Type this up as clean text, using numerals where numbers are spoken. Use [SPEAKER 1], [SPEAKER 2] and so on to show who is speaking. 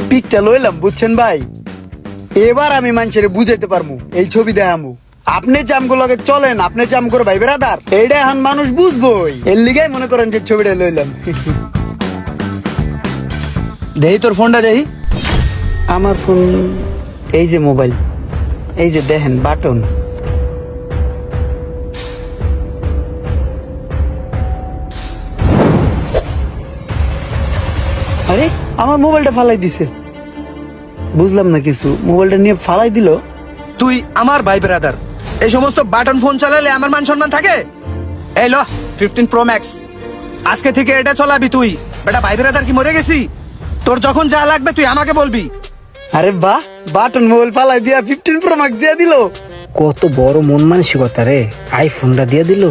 [SPEAKER 1] পিকটা লইলাম বুঝছেন ভাই, এবার আমি মানুষের বুঝাইতে পারবো, এই ছবি দেখামু। আপনি জামগুলোকে চলেন, আপনি জাম করে ভাই বেড়াদার, এইটা এখন মানুষ বুঝবই, এর লিগাই মনে করেন যে ছবিটা লইলাম।
[SPEAKER 2] দেহি তোর ফোনটা দেহি।
[SPEAKER 1] আমার ফোন, এই যে মোবাইল, এই যে দেখেন বাটন। আরে আমার মোবাইলটা ফালাই দিছে, বুঝলাম না কিছু, মোবাইলটা নিয়ে ফালাই দিল।
[SPEAKER 2] তুই আমার ভাই ব্রাদার, এই সমস্ত বাটন ফোন চালালে আমার মান সম্মান থাকে? এই ল 15 Pro Max, আজকে থেকে এটা চলাবি তুই। বেটা ভাই ব্রাদার কি মরে গেছি? তোর যখন যা লাগবে তুই আমাকে বলবি।
[SPEAKER 1] আরে বাহ, বাটন মোবাইল ফালাই দিয়া 15 Pro Max দিয়া দিল।
[SPEAKER 3] কত বড় মন মানসিকতা রে, আইফোনটা দিয়ে দিল।